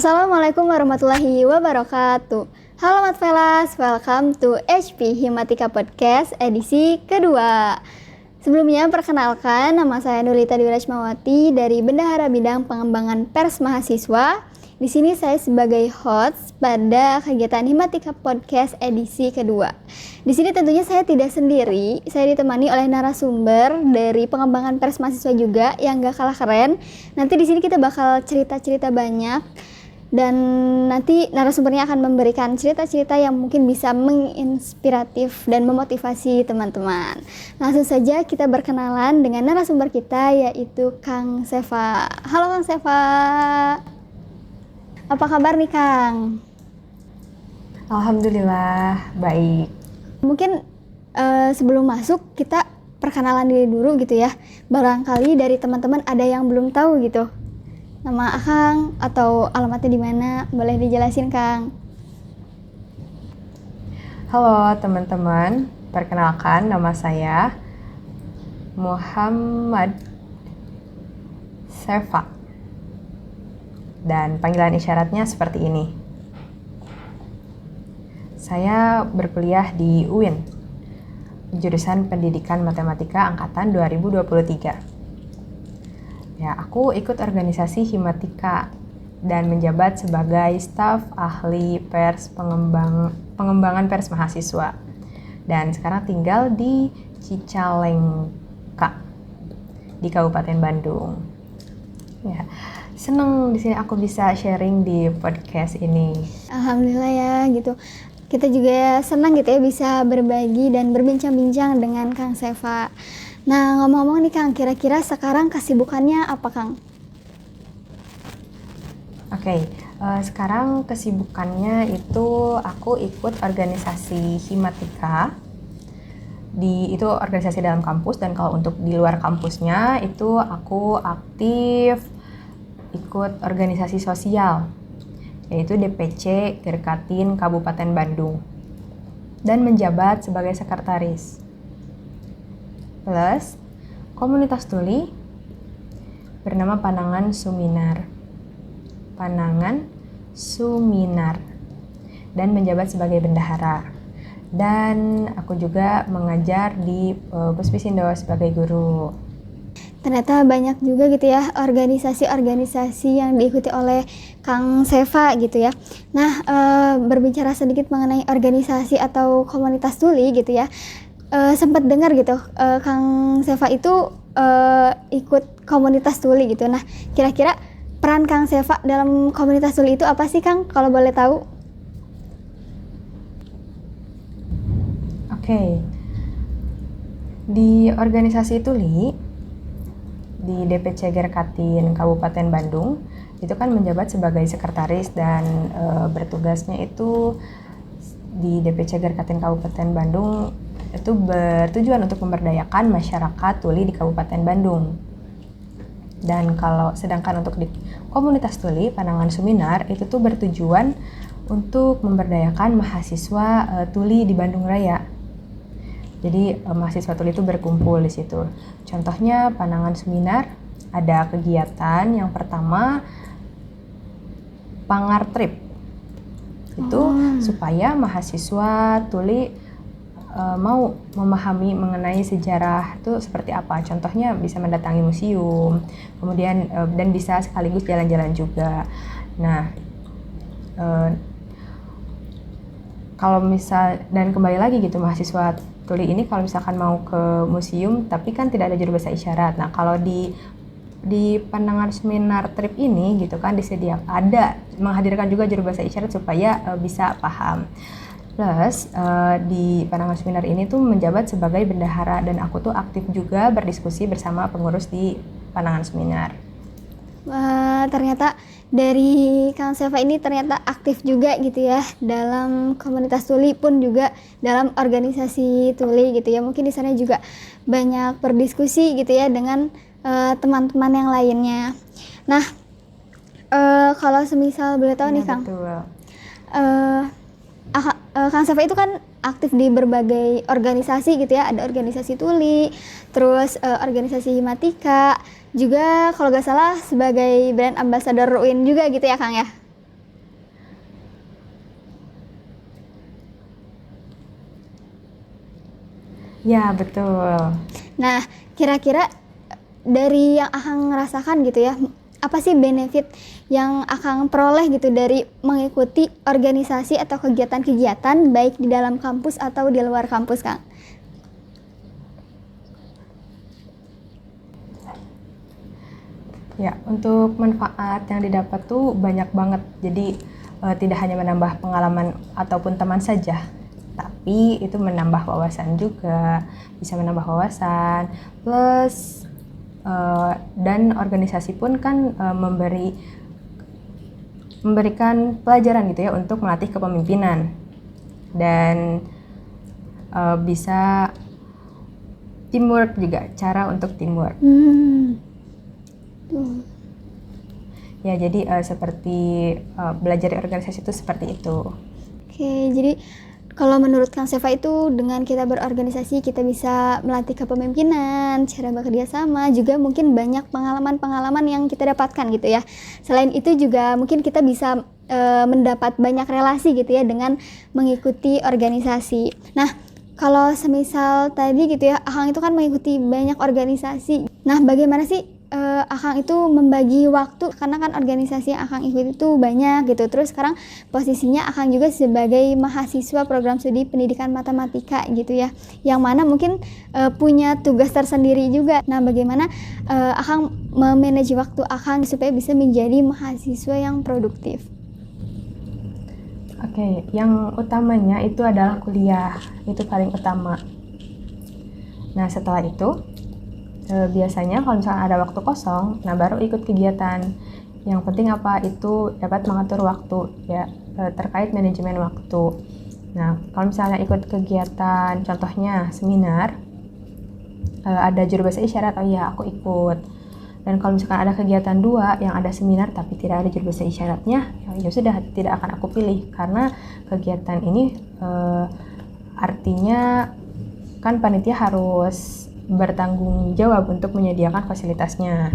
Assalamualaikum warahmatullahi wabarakatuh. Halo Matvelas, welcome to HP Himatika Podcast edisi kedua. Sebelumnya perkenalkan, nama saya Nurlita Dwi Rachmawati dari Bendahara Bidang Pengembangan Pers Mahasiswa. Di sini saya sebagai host pada kegiatan Himatika Podcast edisi kedua. Di sini tentunya saya tidak sendiri, saya ditemani oleh narasumber dari pengembangan pers mahasiswa juga yang gak kalah keren. Nanti di sini kita bakal cerita-cerita banyak dan nanti narasumbernya akan memberikan cerita-cerita yang mungkin bisa menginspiratif dan memotivasi teman-teman. Langsung saja kita berkenalan dengan narasumber kita yaitu Kang Seva. Halo Kang Seva. Apa kabar nih Kang? Alhamdulillah, baik. Mungkin sebelum masuk kita perkenalan diri dulu gitu ya. Barangkali dari teman-teman ada yang belum tahu gitu. Nama Akang atau alamatnya di mana? Boleh dijelasin Kang? Halo teman-teman, perkenalkan nama saya Muhammad Seva. Dan panggilan isyaratnya seperti ini. Saya berkuliah di UIN, jurusan Pendidikan Matematika angkatan 2023. Ya, aku ikut organisasi Himatika dan menjabat sebagai staf ahli pers pengembangan pers mahasiswa. Dan sekarang tinggal di Cicalengka di Kabupaten Bandung. Ya, seneng di sini aku bisa sharing di podcast ini. Alhamdulillah ya gitu. Kita juga senang gitu ya bisa berbagi dan berbincang-bincang dengan Kang Seva. Nah, ngomong-ngomong nih Kang, kira-kira sekarang kesibukannya apa Kang? Oke, sekarang kesibukannya itu aku ikut organisasi Himatika. Itu organisasi dalam kampus, dan kalau untuk di luar kampusnya itu aku aktif ikut organisasi sosial, yaitu DPC Gerkatin Kabupaten Bandung, dan menjabat sebagai sekretaris. Plus, komunitas tuli bernama Panangan Suminar, dan menjabat sebagai bendahara. Dan aku juga mengajar di Puspisindo sebagai guru. Ternyata banyak juga gitu ya organisasi-organisasi yang diikuti oleh Kang Seva gitu ya. Nah, berbicara sedikit mengenai organisasi atau komunitas tuli gitu ya. Sempat dengar gitu Kang Seva itu ikut komunitas tuli gitu. Nah, kira-kira peran Kang Seva dalam komunitas tuli itu apa sih Kang, kalau boleh tahu? Oke. Di organisasi tuli di DPC Gerkatin Kabupaten Bandung itu kan menjabat sebagai sekretaris, dan bertugasnya itu di DPC Gerkatin Kabupaten Bandung itu bertujuan untuk memberdayakan masyarakat tuli di Kabupaten Bandung. Dan sedangkan untuk di komunitas tuli Panangan Suminar itu tuh bertujuan untuk memberdayakan mahasiswa tuli di Bandung Raya. Jadi mahasiswa tuli itu berkumpul di situ. Contohnya Panangan Suminar ada kegiatan yang pertama Pangar Trip. Itu supaya mahasiswa tuli mau memahami mengenai sejarah itu seperti apa. Contohnya bisa mendatangi museum, kemudian dan bisa sekaligus jalan-jalan juga. Nah, kalau dan kembali lagi gitu, mahasiswa tuli ini kalau misalkan mau ke museum tapi kan tidak ada juru bahasa isyarat. Nah, kalau di Panangan Suminar Trip ini gitu kan ada menghadirkan juga juru bahasa isyarat supaya bisa paham. Plus di Panangan Suminar ini tuh menjabat sebagai bendahara, dan aku tuh aktif juga berdiskusi bersama pengurus di Panangan Suminar. Wah, ternyata dari Kang Seva ini ternyata aktif juga gitu ya dalam komunitas tuli pun juga dalam organisasi tuli gitu ya. Mungkin di sana juga banyak berdiskusi gitu ya dengan teman-teman yang lainnya. Nah, kalau semisal boleh tahu nih Kang, Kang Seva itu kan aktif di berbagai organisasi gitu ya, ada organisasi tuli, terus organisasi Himatika, juga kalau gak salah sebagai brand ambassador UIN juga gitu ya Kang ya? Ya, betul. Nah, kira-kira dari yang Akang rasakan gitu ya, apa sih benefit yang Akang peroleh gitu dari mengikuti organisasi atau kegiatan-kegiatan baik di dalam kampus atau di luar kampus, Kang? Ya, untuk manfaat yang didapat tuh banyak banget. Jadi tidak hanya menambah pengalaman ataupun teman saja, tapi itu menambah wawasan juga, bisa menambah wawasan. Plus dan organisasi pun kan memberikan pelajaran gitu ya untuk melatih kepemimpinan dan bisa teamwork juga, cara untuk teamwork. Ya, jadi seperti belajar di organisasi itu seperti itu. Oke, jadi kalau menurut Kang Seva itu dengan kita berorganisasi kita bisa melatih kepemimpinan, cara bekerja sama, juga mungkin banyak pengalaman-pengalaman yang kita dapatkan gitu ya. Selain itu juga mungkin kita bisa mendapat banyak relasi gitu ya dengan mengikuti organisasi. Nah, kalau semisal tadi gitu ya, Akang itu kan mengikuti banyak organisasi. Nah, bagaimana sih Akang itu membagi waktu, karena kan organisasi yang Akang ikut itu banyak gitu. Terus sekarang posisinya Akang juga sebagai mahasiswa program studi pendidikan matematika gitu ya, yang mana mungkin punya tugas tersendiri juga. Nah, bagaimana Akang memanage waktu Akang supaya bisa menjadi mahasiswa yang produktif? Oke, yang utamanya itu adalah kuliah, itu paling utama. Nah, setelah itu biasanya kalau misalnya ada waktu kosong, nah baru ikut kegiatan. Yang penting apa? Itu dapat mengatur waktu ya, terkait manajemen waktu. Nah, kalau misalnya ikut kegiatan, contohnya seminar, ada juru bahasa isyarat, oh ya aku ikut. Dan kalau misalkan ada kegiatan dua yang ada seminar tapi tidak ada juru bahasa isyaratnya, ya sudah tidak akan aku pilih, karena kegiatan ini artinya kan panitia harus bertanggung jawab untuk menyediakan fasilitasnya.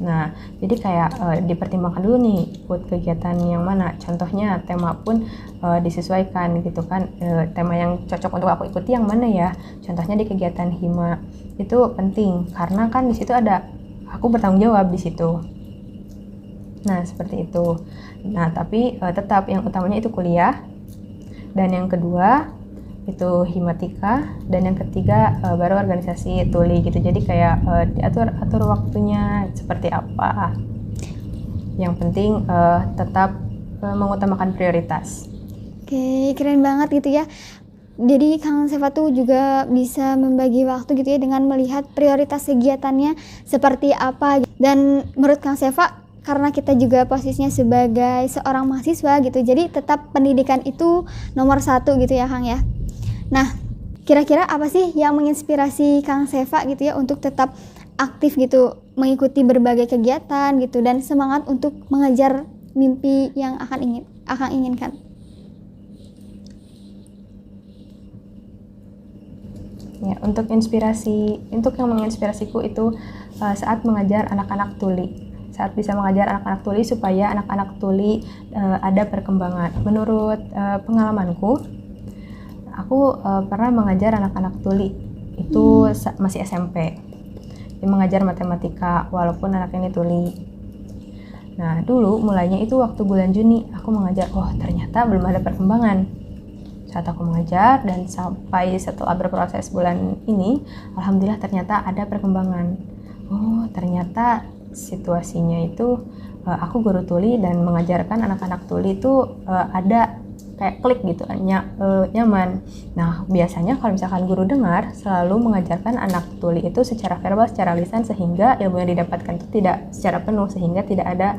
Nah, jadi kayak dipertimbangkan dulu nih buat kegiatan yang mana. Contohnya tema pun disesuaikan gitu kan, tema yang cocok untuk aku ikuti yang mana ya. Contohnya di kegiatan hima itu penting karena kan di situ ada aku bertanggung jawab di situ. Nah, seperti itu. Nah, tapi tetap yang utamanya itu kuliah, dan yang kedua itu himatika, dan yang ketiga baru organisasi tuli gitu. Jadi kayak diatur waktunya seperti apa. Yang penting tetap mengutamakan prioritas. Oke, keren banget gitu ya. Jadi Kang Seva tuh juga bisa membagi waktu gitu ya dengan melihat prioritas kegiatannya seperti apa. Dan menurut Kang Seva, karena kita juga posisinya sebagai seorang mahasiswa gitu, jadi tetap pendidikan itu nomor satu gitu ya Kang ya. Nah, kira-kira apa sih yang menginspirasi Kang Seva gitu ya untuk tetap aktif gitu, mengikuti berbagai kegiatan gitu, dan semangat untuk mengejar mimpi yang Akang inginkan? Ya, untuk yang menginspirasiku itu saat mengajar anak-anak tuli. Saat bisa mengajar anak-anak tuli supaya anak-anak tuli ada perkembangan. Menurut pengalamanku, aku pernah mengajar anak-anak tuli itu masih SMP. Dia mengajar matematika walaupun anak ini tuli. Nah, dulu mulainya itu waktu bulan Juni aku mengajar. Oh, ternyata belum ada perkembangan. Saat aku mengajar dan sampai setelah berproses bulan ini, alhamdulillah ternyata ada perkembangan. Oh, ternyata situasinya itu aku guru tuli dan mengajarkan anak-anak tuli itu ada kayak klik gitu, nyaman. Nah, biasanya kalau misalkan guru dengar, selalu mengajarkan anak tuli itu secara verbal, secara lisan, sehingga ilmu yang didapatkan itu tidak secara penuh, sehingga tidak ada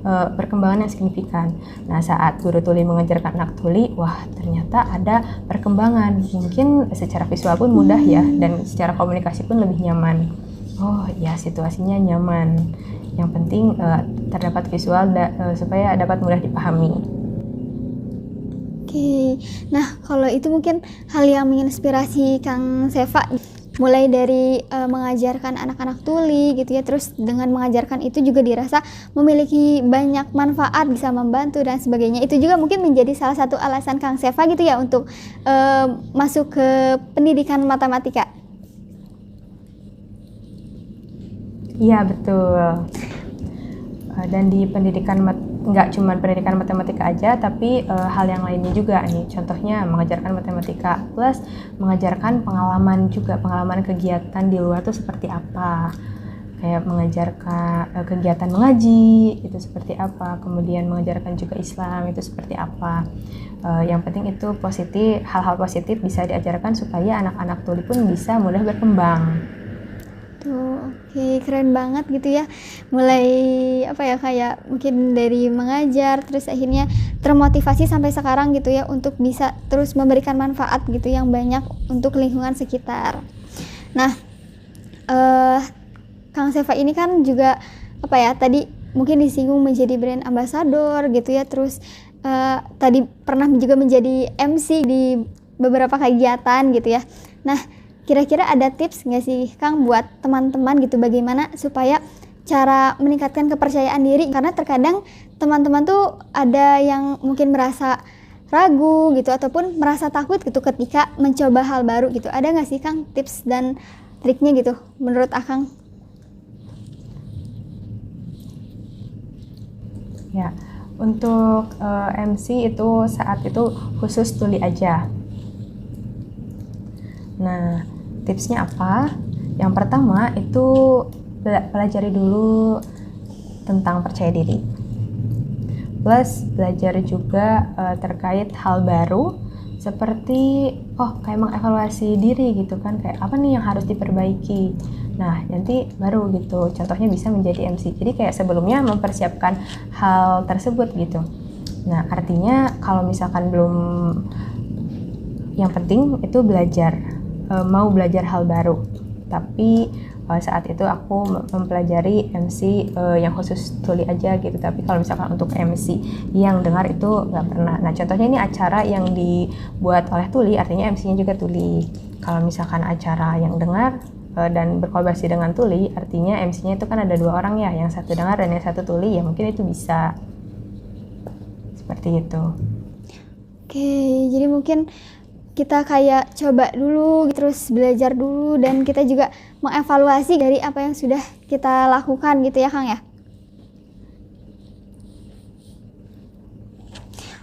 perkembangan yang signifikan. Nah, saat guru tuli mengajarkan anak tuli, wah ternyata ada perkembangan. Mungkin secara visual pun mudah ya, dan secara komunikasi pun lebih nyaman. Oh ya, situasinya nyaman. Yang penting terdapat visual supaya dapat mudah dipahami. Oke, nah kalau itu mungkin hal yang menginspirasi Kang Seva. mulai dari mengajarkan anak-anak tuli gitu ya, terus dengan mengajarkan itu juga dirasa memiliki banyak manfaat, bisa membantu dan sebagainya. Itu juga mungkin menjadi salah satu alasan Kang Seva gitu ya untuk masuk ke pendidikan matematika. Iya betul. Dan di pendidikan nggak cuma pendidikan matematika aja, tapi hal yang lainnya juga nih. Contohnya mengajarkan matematika plus mengajarkan pengalaman juga, pengalaman kegiatan di luar tuh seperti apa. Kayak mengajarkan kegiatan mengaji itu seperti apa, kemudian mengajarkan juga Islam itu seperti apa. Yang penting itu positif, hal-hal positif bisa diajarkan supaya anak-anak tuli pun bisa mudah berkembang. Oke, keren banget gitu ya. Mulai kayak mungkin dari mengajar terus akhirnya termotivasi sampai sekarang gitu ya untuk bisa terus memberikan manfaat gitu yang banyak untuk lingkungan sekitar. Nah, Kang Seva ini kan juga tadi mungkin disinggung menjadi brand ambassador gitu ya, terus tadi pernah juga menjadi MC di beberapa kegiatan gitu ya. Nah, kira-kira ada tips nggak sih Kang buat teman-teman gitu bagaimana supaya cara meningkatkan kepercayaan diri, karena terkadang teman-teman tuh ada yang mungkin merasa ragu gitu ataupun merasa takut gitu ketika mencoba hal baru gitu. Ada nggak sih Kang tips dan triknya gitu menurut Akang? Ya, untuk MC itu saat itu khusus tuli aja. Nah, tipsnya apa? Yang pertama itu pelajari dulu tentang percaya diri. Plus belajar juga terkait hal baru seperti kayak mengevaluasi diri gitu kan, kayak apa nih yang harus diperbaiki. Nah, nanti baru gitu. Contohnya bisa menjadi MC. Jadi kayak sebelumnya mempersiapkan hal tersebut gitu. Nah, artinya kalau misalkan belum, yang penting itu belajar. Mau belajar hal baru, tapi saat itu aku mempelajari MC yang khusus tuli aja gitu. Tapi kalau misalkan untuk MC yang dengar itu nggak pernah. Nah, contohnya ini acara yang dibuat oleh tuli, artinya MC-nya juga tuli. Kalau misalkan acara yang dengar dan berkolaborasi dengan tuli, artinya MC-nya itu kan ada 2 orang ya, yang satu dengar dan yang satu tuli, ya mungkin itu bisa seperti itu. Oke, jadi mungkin kita kayak coba dulu, terus belajar dulu, dan kita juga mengevaluasi dari apa yang sudah kita lakukan gitu ya Kang ya?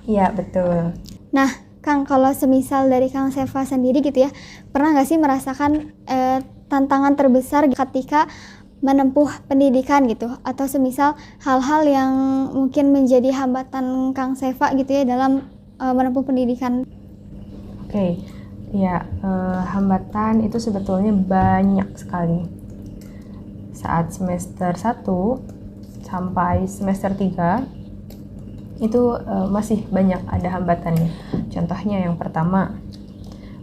Iya, betul. Nah, Kang, kalau semisal dari Kang Seva sendiri gitu ya, pernah nggak sih merasakan tantangan terbesar ketika menempuh pendidikan gitu? Atau semisal hal-hal yang mungkin menjadi hambatan Kang Seva gitu ya dalam menempuh pendidikan? Oke, ya, hambatan itu sebetulnya banyak sekali. Saat semester 1 sampai semester 3 itu masih banyak ada hambatannya. Contohnya yang pertama,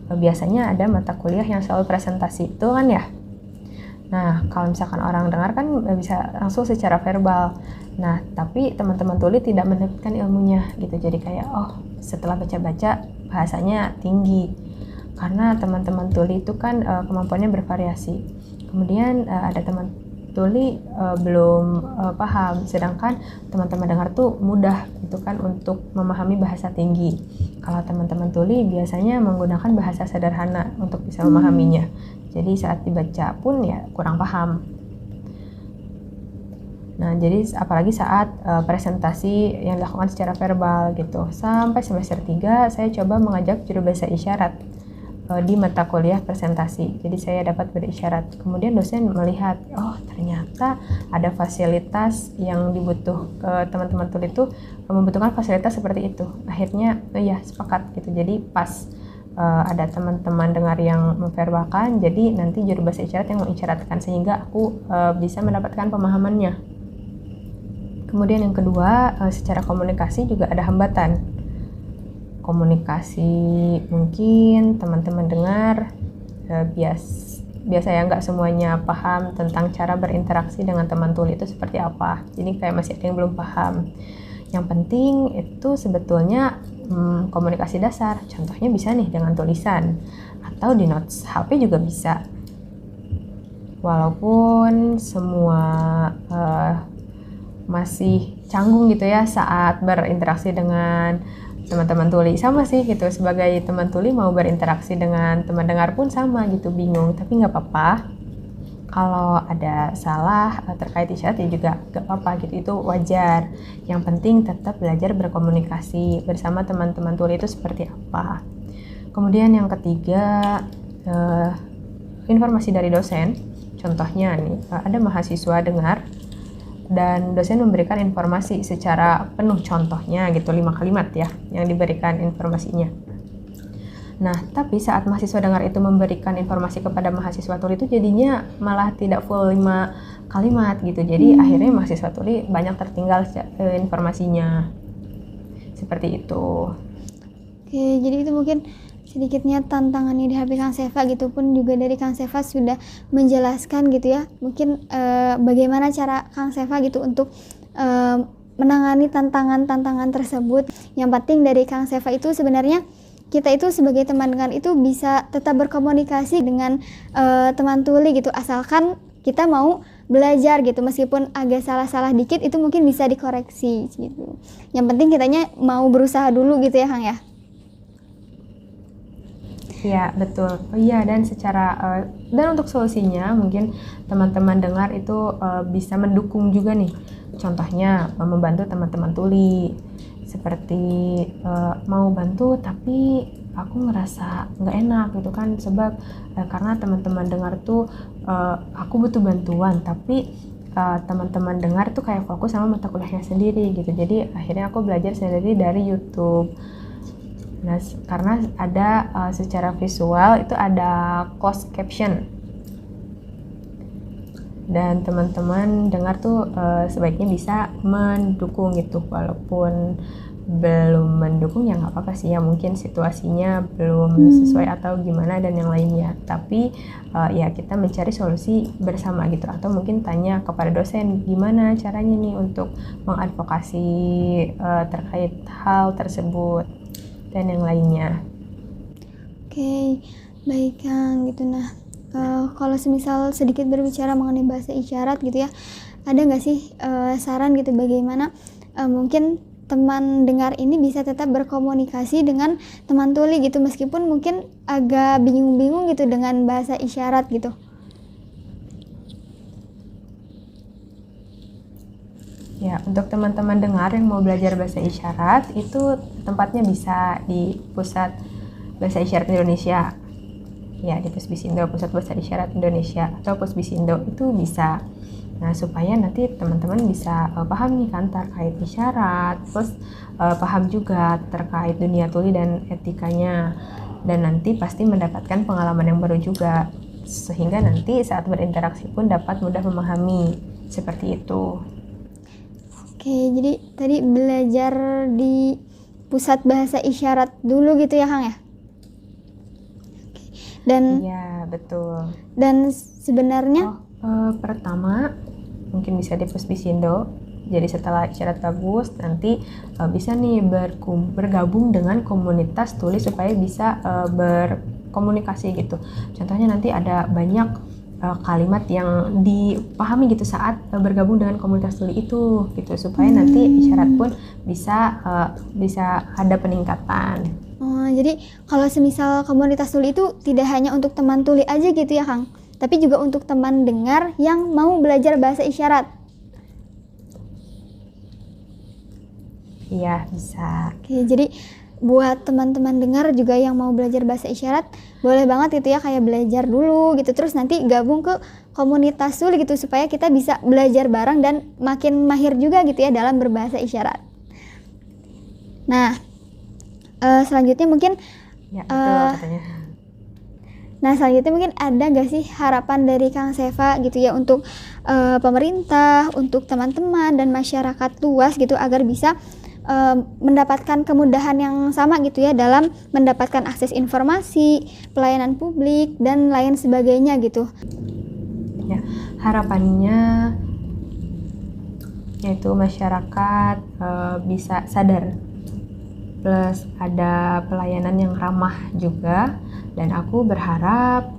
biasanya ada mata kuliah yang selalu presentasi itu kan ya. Nah, kalau misalkan orang dengar kan bisa langsung secara verbal. Nah, tapi teman-teman tuli tidak mendapatkan ilmunya gitu. Jadi kayak setelah baca-baca bahasanya tinggi. Karena teman-teman tuli itu kan kemampuannya bervariasi. Kemudian ada teman tuli belum paham, sedangkan teman-teman dengar tuh mudah gitu kan untuk memahami bahasa tinggi. Kalau teman-teman tuli biasanya menggunakan bahasa sederhana untuk bisa memahaminya. Jadi saat dibaca pun ya kurang paham. Nah, jadi apalagi saat presentasi yang dilakukan secara verbal gitu. Sampai semester 3 saya coba mengajak juru bahasa isyarat di mata kuliah presentasi. Jadi saya dapat berisyarat. Kemudian dosen melihat, ternyata ada fasilitas yang teman-teman tuli itu membutuhkan fasilitas seperti itu. Akhirnya sepakat gitu. Jadi pas ada teman-teman dengar yang memverbalkan, jadi nanti juru bahasa isyarat yang mengisyaratkan sehingga aku bisa mendapatkan pemahamannya. Kemudian yang kedua, secara komunikasi juga ada hambatan. Komunikasi mungkin teman-teman dengar biasa ya nggak semuanya paham tentang cara berinteraksi dengan teman tuli itu seperti apa. Jadi kayak masih ada yang belum paham. Yang penting itu sebetulnya komunikasi dasar. Contohnya bisa nih dengan tulisan atau di notes HP juga bisa. walaupun semua masih canggung gitu ya saat berinteraksi dengan teman-teman tuli. Sama sih gitu, sebagai teman tuli mau berinteraksi dengan teman dengar pun sama gitu, bingung. Tapi nggak apa-apa, kalau ada salah terkait isyarat ya juga nggak apa-apa gitu, itu wajar. Yang penting tetap belajar berkomunikasi bersama teman-teman tuli itu seperti apa. Kemudian yang ketiga, informasi dari dosen. Contohnya nih, ada mahasiswa dengar dan dosen memberikan informasi secara penuh, contohnya gitu 5 kalimat ya yang diberikan informasinya. Nah, tapi saat mahasiswa dengar itu memberikan informasi kepada mahasiswa tuli itu jadinya malah tidak full 5 kalimat gitu. Jadi akhirnya mahasiswa tuli banyak tertinggal informasinya. Seperti itu. Oke, jadi itu mungkin sedikitnya tantangannya di HP Kang Seva gitu, pun juga dari Kang Seva sudah menjelaskan gitu ya. Mungkin bagaimana cara Kang Seva gitu untuk menangani tantangan-tantangan tersebut. Yang penting dari Kang Seva itu sebenarnya kita itu sebagai teman dengar itu bisa tetap berkomunikasi dengan teman tuli gitu, asalkan kita mau belajar gitu, meskipun agak salah-salah dikit itu mungkin bisa dikoreksi gitu. Yang penting kitanya mau berusaha dulu gitu ya Kang ya. Iya, betul. Oh iya, dan dan untuk solusinya mungkin teman-teman dengar itu bisa mendukung juga nih. Contohnya membantu teman-teman tuli. Seperti mau bantu tapi aku ngerasa nggak enak gitu kan, sebab karena teman-teman dengar tuh aku butuh bantuan, tapi teman-teman dengar tuh kayak fokus sama mata kuliahnya sendiri gitu. Jadi akhirnya aku belajar sendiri dari YouTube. Nah, karena ada secara visual itu ada closed caption, dan teman-teman dengar tuh sebaiknya bisa mendukung gitu, walaupun belum mendukung ya nggak apa-apa sih ya, mungkin situasinya belum sesuai atau gimana dan yang lainnya. Tapi ya kita mencari solusi bersama gitu, atau mungkin tanya kepada dosen gimana caranya nih untuk mengadvokasi terkait hal tersebut dan yang lainnya. Oke, baik Kang gitu. Nah, kalau semisal sedikit berbicara mengenai bahasa isyarat gitu ya, ada nggak sih saran gitu bagaimana mungkin teman dengar ini bisa tetap berkomunikasi dengan teman tuli gitu, meskipun mungkin agak bingung-bingung gitu dengan bahasa isyarat gitu? Ya, untuk teman-teman dengar yang mau belajar bahasa isyarat, itu tempatnya bisa di Pusat Bahasa Isyarat Indonesia. Ya, di Pusbisindo, Pusat Bahasa Isyarat Indonesia atau Pusbisindo itu bisa. Nah, supaya nanti teman-teman bisa paham nih kan terkait isyarat, terus paham juga terkait dunia tuli dan etikanya. Dan nanti pasti mendapatkan pengalaman yang baru juga, sehingga nanti saat berinteraksi pun dapat mudah memahami. Seperti itu. Oke, jadi tadi belajar di pusat bahasa isyarat dulu gitu ya Kang ya? Dan iya, betul. Dan sebenarnya pertama mungkin bisa di Pusbisindo. Jadi setelah isyarat bagus, nanti bisa nih bergabung dengan komunitas tuli supaya bisa berkomunikasi gitu. Contohnya nanti ada banyak kalimat yang dipahami gitu saat bergabung dengan komunitas tuli itu gitu, supaya nanti isyarat pun bisa ada peningkatan. Jadi kalau semisal komunitas tuli itu tidak hanya untuk teman tuli aja gitu ya Kang, tapi juga untuk teman dengar yang mau belajar bahasa isyarat. Iya, bisa. Oke, jadi buat teman-teman dengar juga yang mau belajar bahasa isyarat, boleh banget gitu ya kayak belajar dulu gitu, terus nanti gabung ke komunitas tuli gitu, supaya kita bisa belajar bareng dan makin mahir juga gitu ya dalam berbahasa isyarat. Nah, selanjutnya mungkin Ya, betul katanya. Nah, selanjutnya mungkin ada gak sih harapan dari Kang Seva gitu ya untuk pemerintah, untuk teman-teman dan masyarakat luas gitu, agar bisa mendapatkan kemudahan yang sama gitu ya dalam mendapatkan akses informasi, pelayanan publik dan lain sebagainya gitu. Ya, harapannya yaitu masyarakat bisa sadar, plus ada pelayanan yang ramah juga, dan aku berharap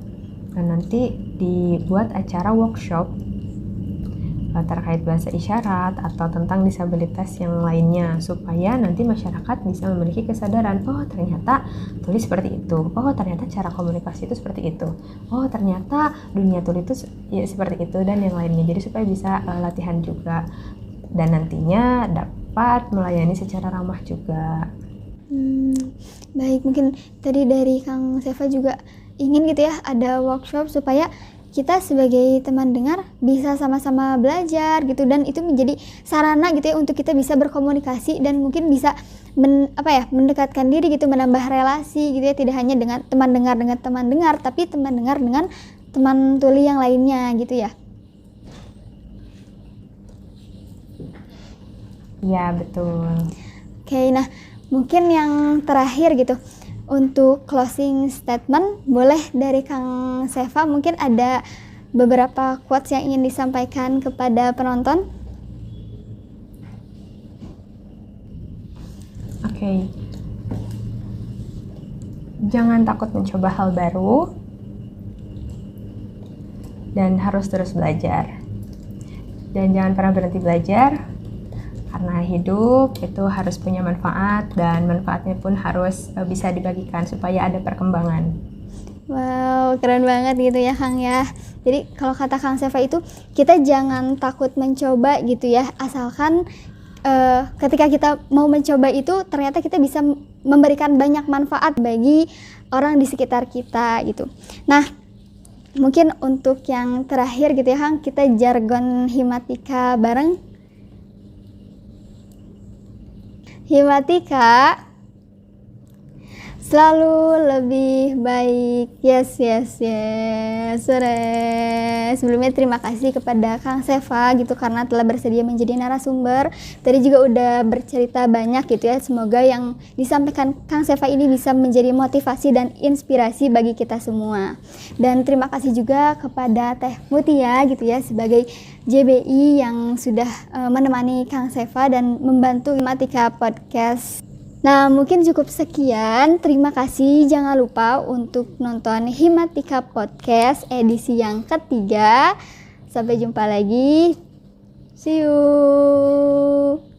Dan nanti dibuat acara workshop terkait bahasa isyarat atau tentang disabilitas yang lainnya, supaya nanti masyarakat bisa memiliki kesadaran, oh ternyata tuli seperti itu, oh ternyata cara komunikasi itu seperti itu, oh ternyata dunia tuli itu ya seperti itu, dan yang lainnya. Jadi supaya bisa latihan juga, dan nantinya dapat melayani secara ramah juga. Baik, mungkin tadi dari Kang Seva juga ingin gitu ya ada workshop supaya kita sebagai teman dengar bisa sama-sama belajar gitu, dan itu menjadi sarana gitu ya untuk kita bisa berkomunikasi dan mungkin bisa mendekatkan diri gitu, menambah relasi gitu ya, tidak hanya dengan teman dengar tapi teman dengar dengan teman tuli yang lainnya gitu ya. Ya, betul. Oke, nah mungkin yang terakhir gitu, untuk closing statement boleh dari Kang Seva, mungkin ada beberapa quotes yang ingin disampaikan kepada penonton. Oke. Jangan takut mencoba hal baru dan harus terus belajar. Dan jangan pernah berhenti belajar, karena hidup itu harus punya manfaat, dan manfaatnya pun harus bisa dibagikan supaya ada perkembangan. Wow, keren banget gitu ya Kang ya. Jadi kalau kata Kang Seva itu, kita jangan takut mencoba gitu ya, asalkan ketika kita mau mencoba itu ternyata kita bisa memberikan banyak manfaat bagi orang di sekitar kita gitu. Nah, mungkin untuk yang terakhir gitu ya Kang, kita jargon Himatika bareng. Himatika selalu lebih baik. Yes. Sebelumnya terima kasih kepada Kang Seva gitu karena telah bersedia menjadi narasumber. Tadi juga udah bercerita banyak gitu ya. Semoga yang disampaikan Kang Seva ini bisa menjadi motivasi dan inspirasi bagi kita semua. Dan terima kasih juga kepada Teh Mutia gitu ya sebagai JBI yang sudah menemani Kang Seva dan membantu Himatika Podcast. Nah, mungkin cukup sekian. Terima kasih. Jangan lupa untuk nonton Himatika Podcast edisi yang ketiga. Sampai jumpa lagi. See you.